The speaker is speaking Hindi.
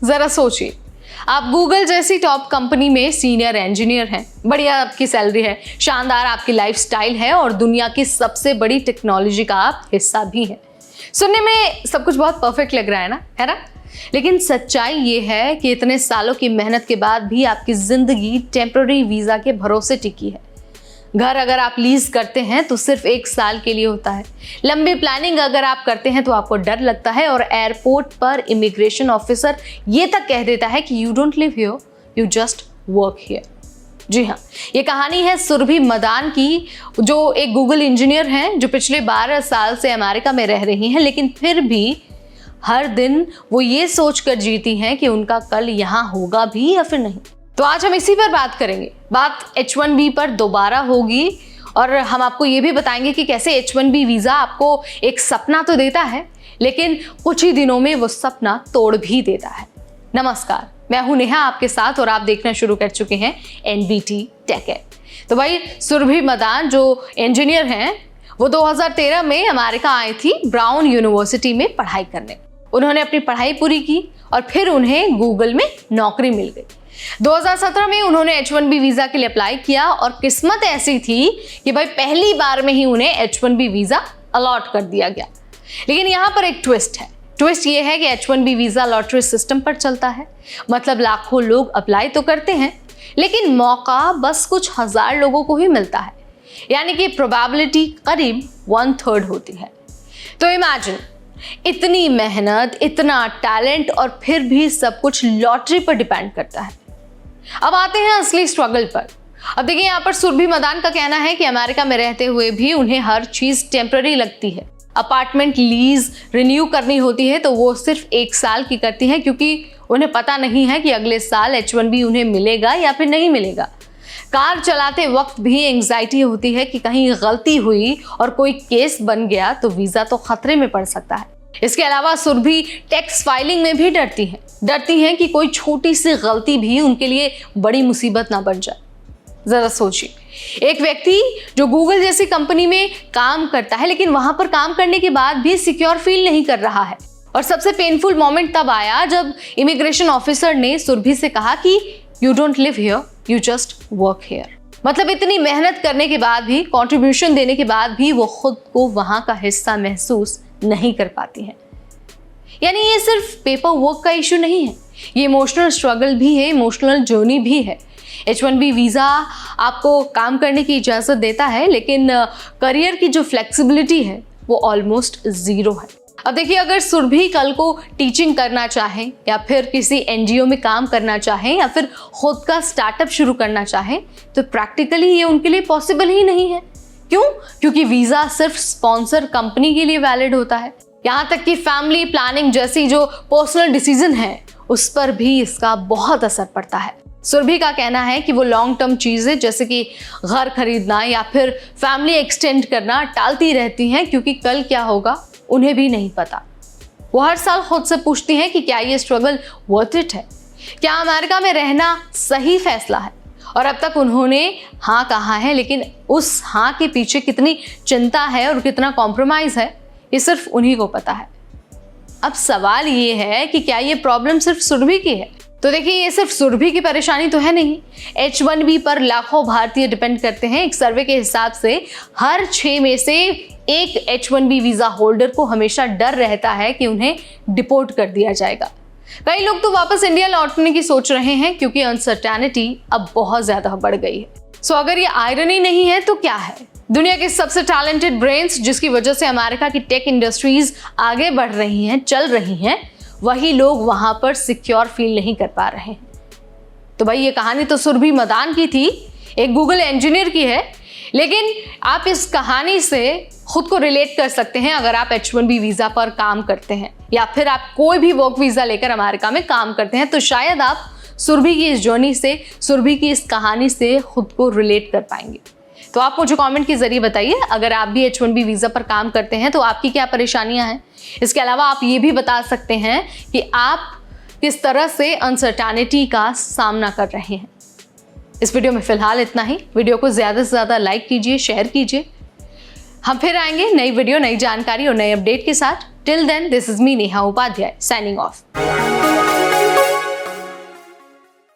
जरा सोचिए, आप गूगल जैसी टॉप कंपनी में सीनियर इंजीनियर हैं, बढ़िया आपकी सैलरी है, शानदार आपकी लाइफस्टाइल है और दुनिया की सबसे बड़ी टेक्नोलॉजी का आप हिस्सा भी हैं। सुनने में सब कुछ बहुत परफेक्ट लग रहा है ना? लेकिन सच्चाई ये है कि इतने सालों की मेहनत के बाद भी आपकी जिंदगी टेम्पररी वीजा के भरोसे टिकी है। घर अगर आप लीज करते हैं तो सिर्फ 1 साल के लिए होता है। लंबी प्लानिंग अगर आप करते हैं तो आपको डर लगता है और एयरपोर्ट पर इमिग्रेशन ऑफिसर ये तक कह देता है कि you don't live here, you just work here. जी हाँ, ये कहानी है सुरभि मदान की, जो एक गूगल इंजीनियर हैं जो पिछले 12 साल से अमेरिका में रह रही हैं, लेकिन फिर भी हर दिन वो ये सोचकर जीती हैं कि उनका कल यहाँ होगा भी या फिर नहीं। तो आज हम इसी पर बात करेंगे। बात H1B पर दोबारा होगी और हम आपको ये भी बताएंगे कि कैसे H1B वीज़ा आपको एक सपना तो देता है, लेकिन कुछ ही दिनों में वो सपना तोड़ भी देता है। नमस्कार, मैं हूं नेहा आपके साथ और आप देखना शुरू कर चुके हैं NBT टेक ऐप। तो भाई, सुरभि मदान जो इंजीनियर हैं वो 2013 में अमेरिका आई थी ब्राउन यूनिवर्सिटी में पढ़ाई करने। उन्होंने अपनी पढ़ाई पूरी की और फिर उन्हें गूगल में नौकरी मिल गई। 2017 में उन्होंने H1B वीजा के लिए अप्लाई किया और किस्मत ऐसी थी कि भाई पहली बार में ही उन्हें H1B वीजा अलॉट कर दिया गया। लेकिन यहाँ पर एक ट्विस्ट है। ट्विस्ट ये है कि H1B वीजा लॉटरी सिस्टम पर चलता है। मतलब लाखों लोग अप्लाई तो करते हैं, लेकिन मौका बस कुछ हजार लोगों को ही मिलता है। यानी कि प्रोबेबिलिटी करीब 1/3 होती है। तो इमेजिन, इतनी मेहनत, इतना टैलेंट और फिर भी सब कुछ लॉटरी पर डिपेंड करता है। अब आते हैं असली स्ट्रगल पर। अब देखिए, यहाँ पर सुरभि मदान का कहना है कि अमेरिका में रहते हुए भी उन्हें हर चीज टेम्पररी लगती है। अपार्टमेंट लीज रिन्यू करनी होती है तो वो सिर्फ 1 साल की करती है, क्योंकि उन्हें पता नहीं है कि अगले साल H1B उन्हें मिलेगा या फिर नहीं मिलेगा। कार चलाते वक्त भी एंग्जाइटी होती है कि कहीं गलती हुई और कोई केस बन गया तो वीजा तो खतरे में पड़ सकता है। इसके अलावा सुरभि टैक्स फाइलिंग में भी डरती हैं कि कोई छोटी सी गलती भी उनके लिए बड़ी मुसीबत ना बन जाए। जरा सोचिए, एक व्यक्ति जो गूगल जैसी कंपनी में काम करता है, लेकिन वहां पर काम करने के बाद भी सिक्योर फील नहीं कर रहा है। और सबसे पेनफुल मोमेंट तब आया जब इमिग्रेशन ऑफिसर ने सुरभि से कहा कि you don't live here, you just work here. मतलब इतनी मेहनत करने के बाद भी, कंट्रीब्यूशन देने के बाद भी वो खुद को वहां का हिस्सा महसूस नहीं कर पाती हैं। यानी ये सिर्फ पेपर वर्क का इशू नहीं है, ये इमोशनल स्ट्रगल भी है, इमोशनल जर्नी भी है। H1B वीज़ा आपको काम करने की इजाज़त देता है, लेकिन करियर की जो फ्लेक्सिबिलिटी है वो ऑलमोस्ट ज़ीरो है। अब देखिए, अगर सुरभि कल को टीचिंग करना चाहें या फिर किसी NGO में काम करना चाहें या फिर खुद का स्टार्टअप शुरू करना चाहें तो प्रैक्टिकली ये उनके लिए पॉसिबल ही नहीं है। क्यों? क्योंकि वीज़ा सिर्फ स्पॉन्सर कंपनी के लिए वैलिड होता है। यहाँ तक कि फैमिली प्लानिंग जैसी जो पर्सनल डिसीजन है उस पर भी इसका बहुत असर पड़ता है। सुरभि का कहना है कि वो लॉन्ग टर्म चीज़ें जैसे कि घर खरीदना या फिर फैमिली एक्सटेंड करना टालती रहती हैं, क्योंकि कल क्या होगा उन्हें भी नहीं पता। वो हर साल खुद से पूछती हैं कि क्या ये स्ट्रगल वर्थ इट है, क्या अमेरिका में रहना सही फैसला है। और अब तक उन्होंने हाँ कहा है, लेकिन उस हाँ के पीछे कितनी चिंता है और कितना कॉम्प्रोमाइज़ है ये सिर्फ उन्हीं को पता है। अब सवाल ये है कि क्या ये प्रॉब्लम सिर्फ सुरभि की है? तो देखिए, ये सिर्फ सुरभि की परेशानी तो है नहीं। H1B पर लाखों भारतीय डिपेंड करते हैं। एक सर्वे के हिसाब से हर 6 में से एक H1B वीज़ा होल्डर को हमेशा डर रहता है कि उन्हें डिपोर्ट कर दिया जाएगा। कई लोग तो वापस इंडिया लौटने की सोच रहे हैं, क्योंकि अनसर्टेनिटी अब बहुत ज़्यादा बढ़ गई है। सो अगर ये आयरनी नहीं है तो क्या है? दुनिया के सबसे टैलेंटेड ब्रेन्स, जिसकी वजह से अमेरिका की टेक इंडस्ट्रीज आगे बढ़ रही हैं, चल रही हैं, वही लोग वहां पर सिक्योर फील नहीं कर पा रहे हैं। तो भाई, ये कहानी तो सुरभि मदान की थी, एक गूगल इंजीनियर की है, लेकिन आप इस कहानी से खुद को रिलेट कर सकते हैं अगर आप H1B वीज़ा पर काम करते हैं या फिर आप कोई भी वर्क वीज़ा लेकर अमेरिका में काम करते हैं। तो शायद आप सुरभि की इस जर्नी से, सुरभि की इस कहानी से खुद को रिलेट कर पाएंगे। तो आप मुझे कमेंट के जरिए बताइए, अगर आप भी H1B वीज़ा पर काम करते हैं तो आपकी क्या परेशानियां हैं। इसके अलावा आप ये भी बता सकते हैं कि आप किस तरह से अनसर्टेनिटी का सामना कर रहे हैं। इस वीडियो में फिलहाल इतना ही। वीडियो को ज़्यादा से ज़्यादा लाइक कीजिए, शेयर कीजिए। हम फिर आएंगे नई वीडियो, नई जानकारी और नए अपडेट के साथ। Till then, this is me Neha Upadhyay, signing of.